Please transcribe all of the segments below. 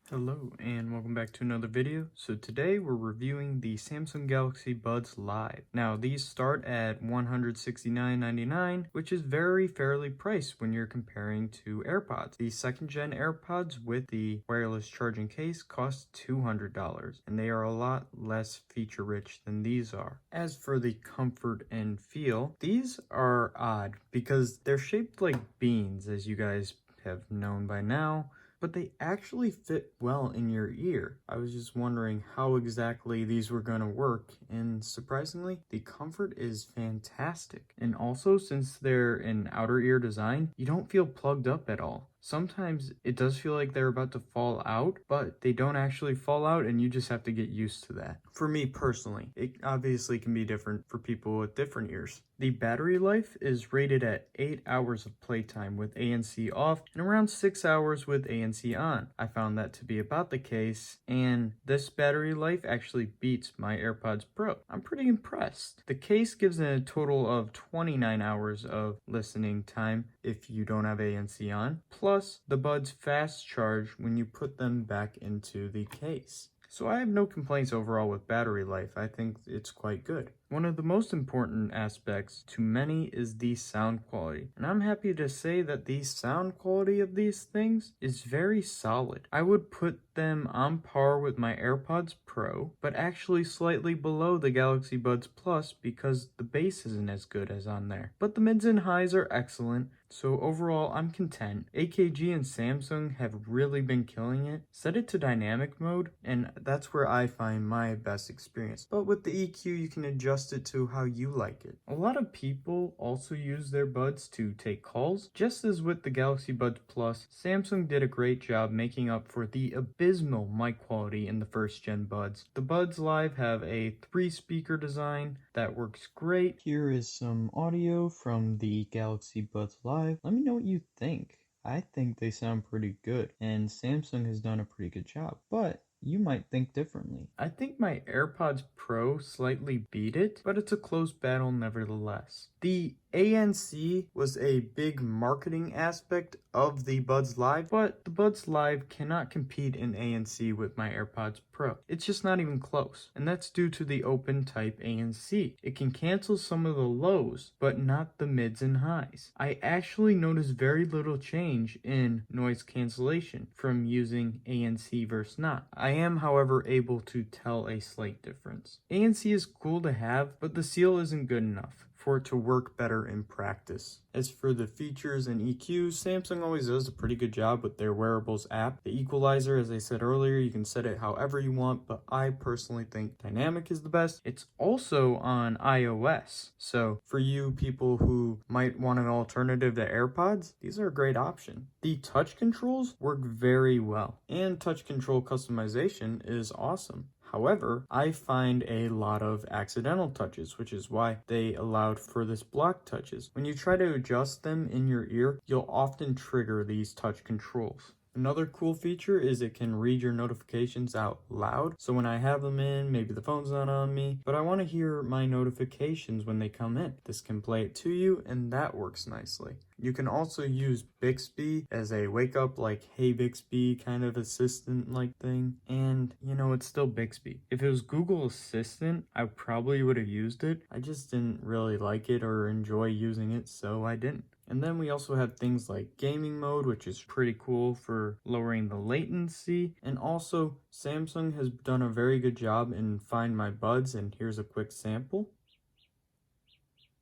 Hello and welcome back to another video. So today we're reviewing the Samsung Galaxy Buds Live. Now these start at $169.99, which is very fairly priced when you're comparing to AirPods. The second gen AirPods with the wireless charging case cost $200 and they are a lot less feature rich than these are. As for the comfort and feel, these are odd because they're shaped like beans, as you guys have known by now, but they actually fit well in your ear. I was just wondering how exactly these were going to work, and surprisingly, the comfort is fantastic. And also, since they're an outer ear design, you don't feel plugged up at all. Sometimes it does feel like they're about to fall out, but they don't actually fall out and you just have to get used to that. For me personally, it obviously can be different for people with different ears. The battery life is rated at 8 hours of playtime with ANC off and around 6 hours with ANC on. I found that to be about the case, and this battery life actually beats my AirPods Pro. I'm pretty impressed. The case gives a total of 29 hours of listening time if you don't have ANC on, plus the buds fast charge when you put them back into the case. So I have no complaints overall with battery life. I think it's quite good. One of the most important aspects to many is the sound quality, and I'm happy to say that the sound quality of these things is very solid. I would put them on par with my AirPods Pro, but actually slightly below the Galaxy Buds Plus because the bass isn't as good as on there. But the mids and highs are excellent, so overall I'm content. AKG and Samsung have really been killing it. Set it to dynamic mode, and that's where I find my best experience. But with the EQ, you can adjust it to how you like it. A lot of people also use their buds to take calls. Just as with the Galaxy Buds Plus, Samsung did a great job making up for the abysmal mic quality in the first gen buds. The Buds Live have a 3-speaker design that works great. Here is some audio from the Galaxy Buds Live. Let me know what you think. I think they sound pretty good, and Samsung has done a pretty good job, but you might think differently. I think my AirPods Pro slightly beat it, but it's a close battle nevertheless. The ANC was a big marketing aspect of the Buds Live, but the Buds Live cannot compete in ANC with my AirPods Pro. It's just not even close, and that's due to the open type ANC. It can cancel some of the lows, but not the mids and highs. I actually noticed very little change in noise cancellation from using ANC versus not. I am, however, able to tell a slight difference. ANC is cool to have, but the seal isn't good enough for it to work better in practice. As for the features and EQs, Samsung always does a pretty good job with their wearables app. The equalizer, as I said earlier, you can set it however you want, but I personally think dynamic is the best. It's also on iOS, so for you people who might want an alternative to AirPods, these are a great option. The touch controls work very well, and touch control customization is awesome. However, I find a lot of accidental touches, which is why they allowed for this block touches. When you try to adjust them in your ear, you'll often trigger these touch controls. Another cool feature is it can read your notifications out loud. So when I have them in, maybe the phone's not on me, but I want to hear my notifications when they come in. This can play it to you, and that works nicely. You can also use Bixby as a wake up, like, hey Bixby kind of assistant like thing. And it's still Bixby. If it was Google Assistant, I probably would have used it. I just didn't really like it or enjoy using it, so I didn't. And then we also have things like gaming mode, which is pretty cool for lowering the latency. And also, Samsung has done a very good job in Find My Buds, and here's a quick sample.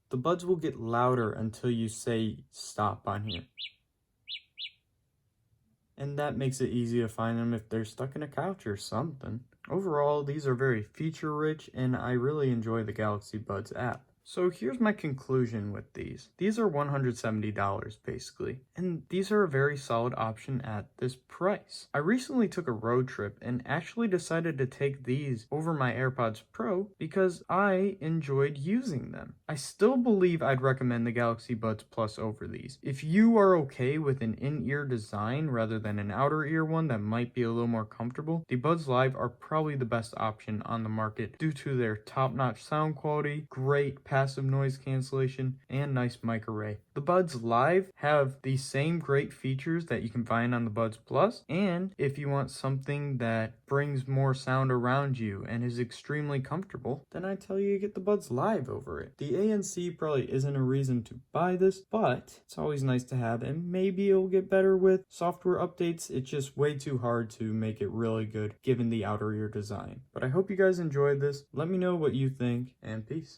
The buds will get louder until you say stop on here. And that makes it easy to find them if they're stuck in a couch or something. Overall, these are very feature rich, and I really enjoy the Galaxy Buds app. So here's my conclusion with these. These are $170 basically, and these are a very solid option at this price. I recently took a road trip and actually decided to take these over my AirPods Pro because I enjoyed using them. I still believe I'd recommend the Galaxy Buds Plus over these. If you are okay with an in-ear design rather than an outer ear one that might be a little more comfortable, the Buds Live are probably the best option on the market due to their top-notch sound quality, great passive noise cancellation, and nice mic array. The Buds Live have the same great features that you can find on the Buds Plus, and if you want something that brings more sound around you and is extremely comfortable, then I tell you to get the Buds Live over it. The ANC probably isn't a reason to buy this, but it's always nice to have, and maybe it'll get better with software updates. It's just way too hard to make it really good given the outer ear design. But I hope you guys enjoyed this. Let me know what you think, and peace.